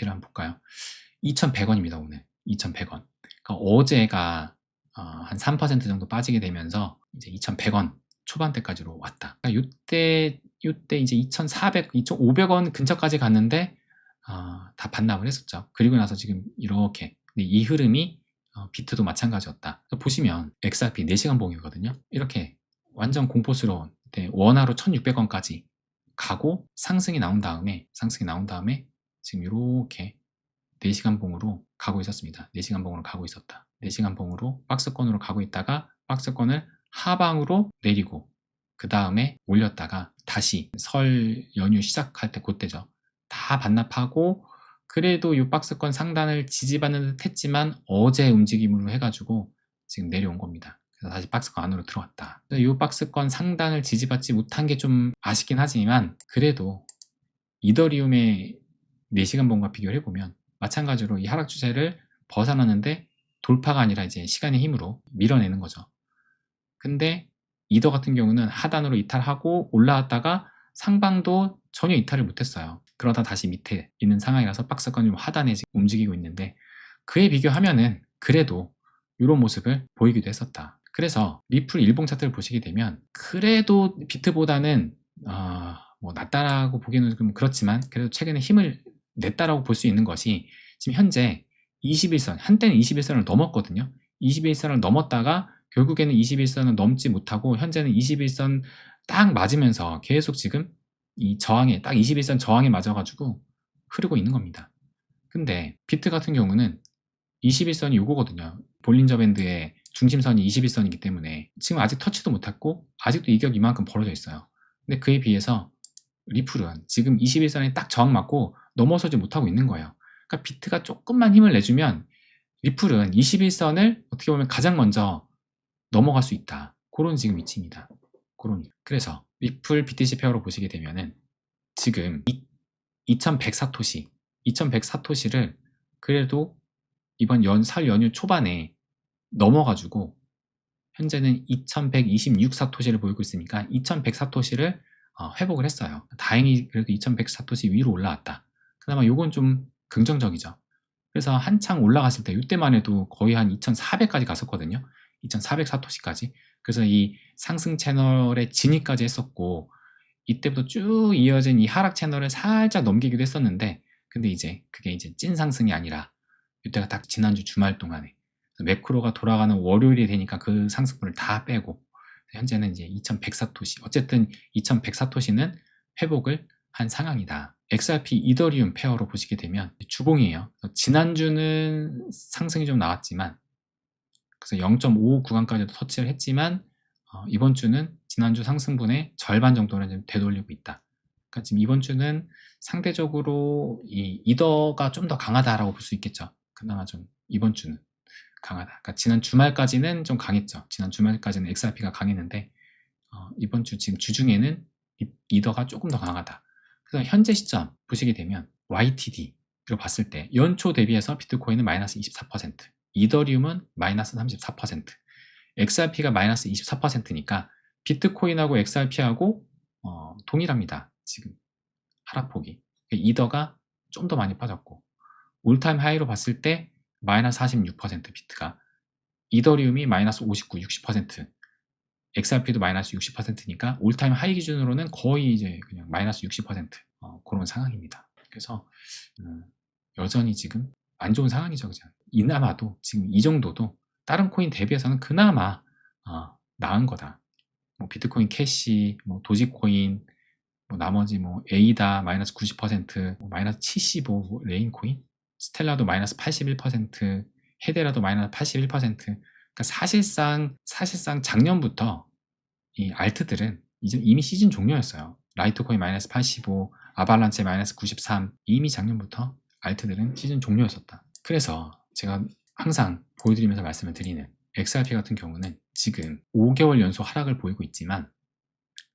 XRP를 한번 볼까요? 2,100원입니다. 오늘 2,100원. 그러니까 어제가 한 3% 정도 빠지게 되면서 이제 2,100원 초반대까지로 왔다. 그러니까 요때 이제 2,400, 2,500원 근처까지 갔는데 다 반납을 했었죠. 그리고 나서 지금 이렇게 이 흐름이 비트도 마찬가지였다. 보시면 XRP 4시간 봉이거든요. 이렇게 완전 공포스러운 원화로 1,600원까지 가고 상승이 나온 다음에 지금 이렇게 4시간 봉으로 가고 있었습니다. 4시간 봉으로 가고 있었다. 4시간 봉으로 박스권으로 가고 있다가 박스권을 하방으로 내리고 그 다음에 올렸다가 다시 설 연휴 시작할 때 그때죠. 다 반납하고 그래도 이 박스권 상단을 지지받는 듯 했지만 어제 움직임으로 해가지고 지금 내려온 겁니다. 그래서 다시 박스권 안으로 들어왔다. 이 박스권 상단을 지지받지 못한 게 좀 아쉽긴 하지만 그래도 이더리움의 4시간 봉과 비교를 해보면 마찬가지로 이 하락 추세를 벗어나는데 돌파가 아니라 이제 시간의 힘으로 밀어내는 거죠. 근데 이더 같은 경우는 하단으로 이탈하고 올라왔다가 상방도 전혀 이탈을 못했어요. 그러다 다시 밑에 있는 상황이라서 박스권이 하단에 지금 움직이고 있는데 그에 비교하면은 그래도 이런 모습을 보이기도 했었다. 그래서 리플 일봉 차트를 보시게 되면 그래도 비트보다는 뭐 낫다라고 보기에는 좀 그렇지만 그래도 최근에 힘을 냈다라고 볼 수 있는 것이 지금 현재 21선, 한때는 21선을 넘었거든요. 21선을 넘었다가 결국에는 21선을 넘지 못하고 현재는 21선 딱 맞으면서 계속 지금 이 저항에 딱 21선 저항에 맞아가지고 흐르고 있는 겁니다. 근데 비트 같은 경우는 21선이 요거거든요. 볼린저 밴드의 중심선이 21선이기 때문에 지금 아직 터치도 못했고 아직도 이격 이만큼 벌어져 있어요. 근데 그에 비해서 리플은 지금 21선에 딱 저항 맞고 넘어서지 못하고 있는 거예요. 그러니까 비트가 조금만 힘을 내주면 리플은 21선을 어떻게 보면 가장 먼저 넘어갈 수 있다. 그런 지금 위치입니다. 그래서 리플 BTC 페어로 보시게 되면은 지금 2100 사토시, 2100 사토시를 그래도 이번 설 연휴 초반에 넘어가지고 현재는 2126 사토시를 보이고 있으니까 2100 사토시를 회복을 했어요. 다행히 그래도 2100 사토시 위로 올라왔다. 그나마 요건 좀 긍정적이죠. 그래서 한창 올라갔을 때 이때만 해도 거의 한 2400까지 갔었거든요. 2400 사토시까지. 그래서 이 상승 채널의 진입까지 했었고 이때부터 쭉 이어진 이 하락 채널을 살짝 넘기기도 했었는데 근데 이제 그게 이제 찐 상승이 아니라 이때가 딱 지난주 주말 동안에 매크로가 돌아가는 월요일이 되니까 그 상승분을 다 빼고 현재는 이제 2100 사토시 어쨌든 2100 사토시는 회복을 한 상황이다. XRP 이더리움 페어로 보시게 되면 주봉이에요. 지난주는 상승이 좀 나왔지만 그래서 0.55 구간까지도 터치를 했지만 이번 주는 지난주 상승분의 절반 정도는 좀 되돌리고 있다. 그러니까 지금 이번 주는 상대적으로 이 이더가 좀 더 강하다라고 볼 수 있겠죠. 그나마 좀 이번 주는 강하다. 그러니까 지난 주말까지는 좀 강했죠. 지난 주말까지는 XRP가 강했는데 이번 주 지금 주중에는 이더가 조금 더 강하다. 그래서 현재 시점 보시게 되면 YTD로 봤을 때 연초 대비해서 비트코인은 마이너스 24%, 이더리움은 마이너스 34%, XRP가 마이너스 24%니까 비트코인하고 XRP하고 동일합니다. 지금 하락폭이. 이더가 좀 더 많이 빠졌고 올타임 하이로 봤을 때 마이너스 46% 비트가, 이더리움이 마이너스 59, 60%, XRP도 마이너스 60%니까 올타임 하이 기준으로는 거의 이제 그냥 마이너스 60% 그런 상황입니다. 그래서 여전히 지금 안 좋은 상황이죠. 그냥 이나마도 지금 이 정도도 다른 코인 대비해서는 그나마 나은 거다. 뭐 비트코인 캐시, 뭐 도지코인, 뭐 나머지 뭐 에이다 마이너스 90%, 뭐 마이너스 75 레인코인, 스텔라도 마이너스 81%, 헤데라도 마이너스 81%. 그러니까 사실상 작년부터 이 알트들은 이미 시즌 종료였어요. 라이트코인 마이너스 85, 아발란체 마이너스 93. 이미 작년부터 알트들은 시즌 종료였었다. 그래서 제가 항상 보여드리면서 말씀을 드리는 XRP 같은 경우는 지금 5개월 연속 하락을 보이고 있지만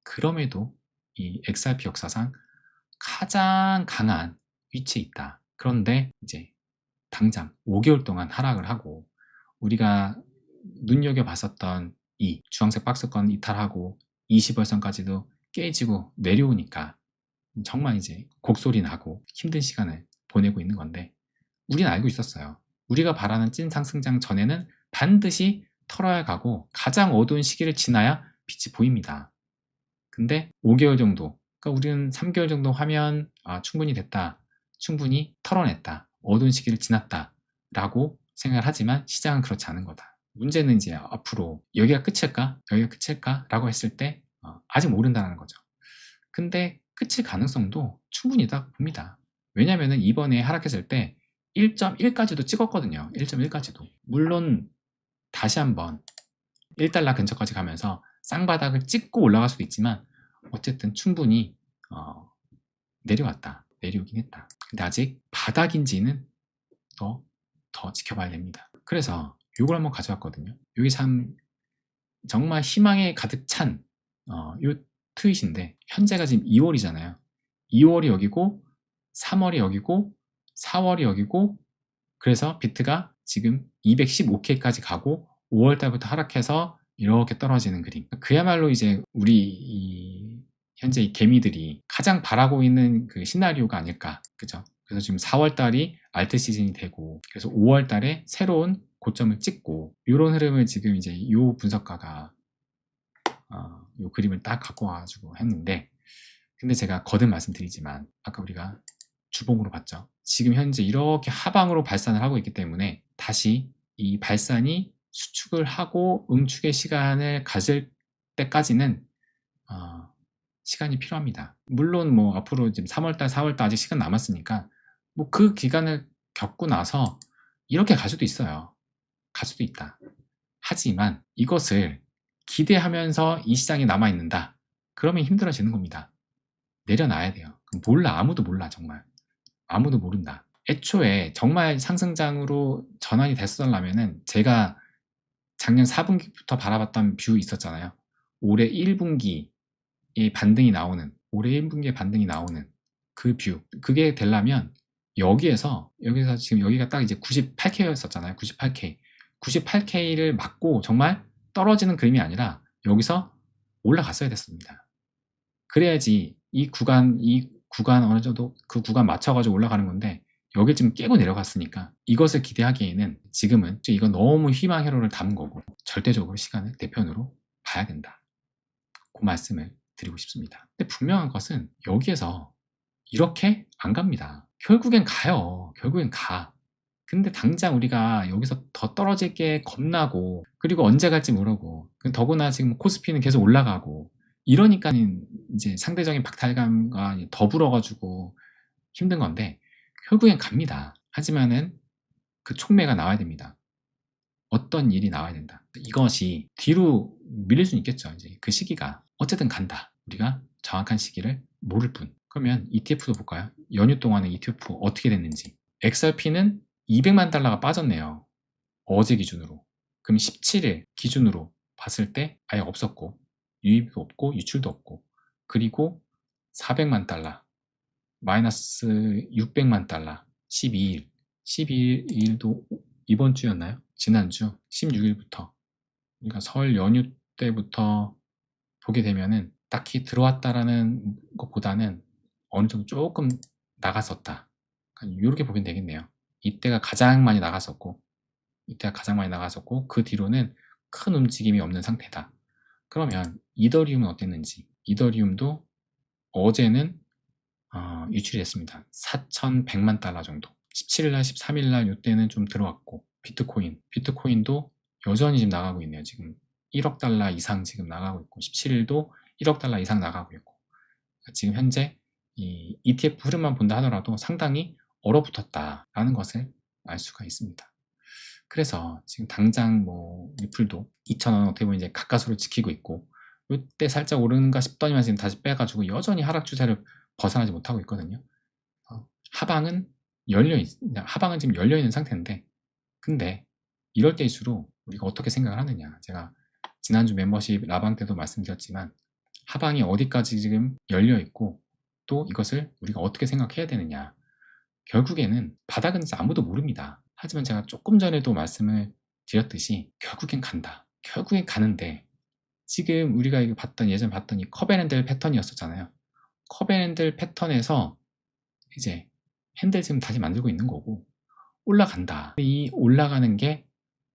그럼에도 이 XRP 역사상 가장 강한 위치에 있다. 그런데 이제 당장 5개월 동안 하락을 하고 우리가 눈여겨봤었던 이 주황색 박스권 이탈하고 20월선까지도 깨지고 내려오니까 정말 이제 곡소리 나고 힘든 시간을 보내고 있는 건데 우리는 알고 있었어요. 우리가 바라는 찐 상승장 전에는 반드시 털어야 가고 가장 어두운 시기를 지나야 빛이 보입니다. 근데 5개월 정도, 그러니까 우리는 3개월 정도 하면 충분히 됐다, 충분히 털어냈다, 어두운 시기를 지났다 라고 생각을 하지만 시장은 그렇지 않은 거다. 문제는 이제 앞으로 여기가 끝일까? 여기가 끝일까? 라고 했을 때 아직 모른다는 거죠. 근데 끝일 가능성도 충분히 있다 봅니다. 왜냐면은 이번에 하락했을 때 1.1까지도 찍었거든요. 1.1까지도. 물론 다시 한번 1달러 근처까지 가면서 쌍바닥을 찍고 올라갈 수도 있지만 어쨌든 충분히 내려왔다. 내려오긴 했다. 근데 아직 바닥인지는 더 지켜봐야 됩니다. 그래서 이걸 한번 가져왔거든요. 이게 참 정말 희망에 가득 찬 요 트윗인데 현재가 지금 2월이잖아요. 2월이 여기고 3월이 여기고 4월이 여기고 그래서 비트가 지금 215K까지 가고 5월 달부터 하락해서 이렇게 떨어지는 그림. 그야말로 이제 우리 현재 이 개미들이 가장 바라고 있는 그 시나리오가 아닐까. 그죠? 그래서 지금 4월 달이 알트 시즌이 되고 그래서 5월 달에 새로운 고점을 찍고 이런 흐름을 지금 이제 이 분석가가 이 그림을 딱 갖고 와가지고 했는데 근데 제가 거듭 말씀드리지만 아까 우리가 주봉으로 봤죠. 지금 현재 이렇게 하방으로 발산을 하고 있기 때문에 다시 이 발산이 수축을 하고 응축의 시간을 가질 때까지는 시간이 필요합니다. 물론 뭐 앞으로 지금 3월달, 4월달 아직 시간 남았으니까 뭐 그 기간을 겪고 나서 이렇게 갈 수도 있어요. 갈 수도 있다. 하지만 이것을 기대하면서 이 시장에 남아있는다. 그러면 힘들어지는 겁니다. 내려놔야 돼요. 몰라. 아무도 몰라. 정말. 아무도 모른다. 애초에 정말 상승장으로 전환이 됐었다면은 제가 작년 4분기부터 바라봤던 뷰 있었잖아요. 올해 1분기에 반등이 나오는, 올해 1분기에 반등이 나오는 그 뷰. 그게 되려면 여기서 지금 여기가 딱 이제 98K였었잖아요. 98K. 98K를 맞고 정말 떨어지는 그림이 아니라 여기서 올라갔어야 됐습니다. 그래야지 이 구간 어느 정도 그 구간 맞춰가지고 올라가는 건데 여길 지금 깨고 내려갔으니까 이것을 기대하기에는 지금은 이건 너무 희망 회로를 담은 거고 절대적으로 시간을 내 편으로 봐야 된다. 그 말씀을 드리고 싶습니다. 근데 분명한 것은 여기에서 이렇게 안 갑니다. 결국엔 가요. 결국엔 가. 근데 당장 우리가 여기서 더 떨어질 게 겁나고 그리고 언제 갈지 모르고 더구나 지금 코스피는 계속 올라가고 이러니까 이제 상대적인 박탈감과 더불어가지고 힘든 건데 결국엔 갑니다. 하지만은 그 촉매가 나와야 됩니다. 어떤 일이 나와야 된다. 이것이 뒤로 밀릴 수는 있겠죠. 이제 그 시기가 어쨌든 간다. 우리가 정확한 시기를 모를 뿐. 그러면 ETF도 볼까요? 연휴 동안에 ETF 어떻게 됐는지. XRP는 200만 달러가 빠졌네요. 어제 기준으로. 그럼 17일 기준으로 봤을 때 아예 없었고 유입도 없고 유출도 없고 그리고 400만 달러 마이너스 600만 달러 12일도 이번 주였나요? 지난주 16일부터 그러니까 설 연휴 때부터 보게 되면은 딱히 들어왔다라는 것보다는 어느 정도 조금 나갔었다. 이렇게 보면 되겠네요. 이때가 가장 많이 나갔었고 그 뒤로는 큰 움직임이 없는 상태다. 그러면 이더리움은 어땠는지. 이더리움도 어제는 유출이 됐습니다. 4,100만 달러 정도. 17일날, 13일날 이때는 좀 들어왔고 비트코인도 여전히 지금 나가고 있네요. 지금 1억 달러 이상 지금 나가고 있고 17일도 1억 달러 이상 나가고 있고 지금 현재 이 ETF 흐름만 본다 하더라도 상당히 얼어붙었다라는 것을 알 수가 있습니다. 그래서 지금 당장 뭐 리플도 2,000원 어떻게 보면 이제 가까스로 지키고 있고 이때 살짝 오르는가 싶더니만 지금 다시 빼가지고 여전히 하락 추세를 벗어나지 못하고 있거든요. 하방은 지금 열려 있는 상태인데 근데 이럴 때일수록 우리가 어떻게 생각을 하느냐. 제가 지난주 멤버십 라방 때도 말씀드렸지만 하방이 어디까지 지금 열려 있고 또 이것을 우리가 어떻게 생각해야 되느냐. 결국에는 바닥은 아무도 모릅니다. 하지만 제가 조금 전에도 말씀을 드렸듯이 결국엔 간다. 결국엔 가는데 지금 우리가 예전에 봤던 이 커벤앤델 패턴이었었잖아요. 커벤앤델 패턴에서 이제 핸들 지금 다시 만들고 있는 거고 올라간다. 이 올라가는 게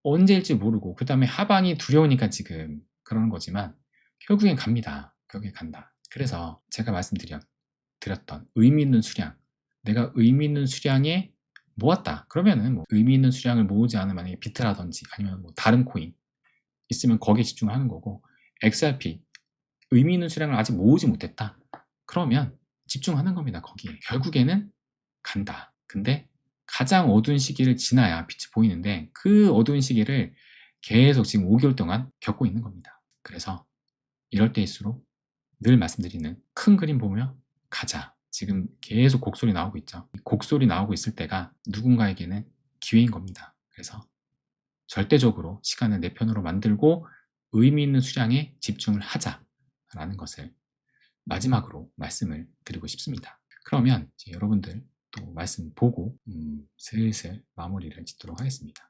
언제일지 모르고 그 다음에 하방이 두려우니까 지금 그러는 거지만 결국엔 갑니다. 결국엔 간다. 그래서 제가 말씀드렸던 의미 있는 수량, 내가 의미 있는 수량에 모았다. 그러면은 뭐 의미 있는 수량을 모으지 않은 만약에 비트라든지 아니면 뭐 다른 코인 있으면 거기에 집중하는 거고, XRP 의미 있는 수량을 아직 모으지 못했다. 그러면 집중하는 겁니다. 거기에. 결국에는 간다. 근데 가장 어두운 시기를 지나야 빛이 보이는데 그 어두운 시기를 계속 지금 5개월 동안 겪고 있는 겁니다. 그래서 이럴 때일수록 늘 말씀드리는 큰 그림 보며 가자. 지금 계속 곡소리 나오고 있죠. 곡소리 나오고 있을 때가 누군가에게는 기회인 겁니다. 그래서 절대적으로 시간을 내 편으로 만들고 의미 있는 수량에 집중을 하자라는 것을 마지막으로 말씀을 드리고 싶습니다. 그러면 이제 여러분들 또 말씀 보고 슬슬 마무리를 짓도록 하겠습니다.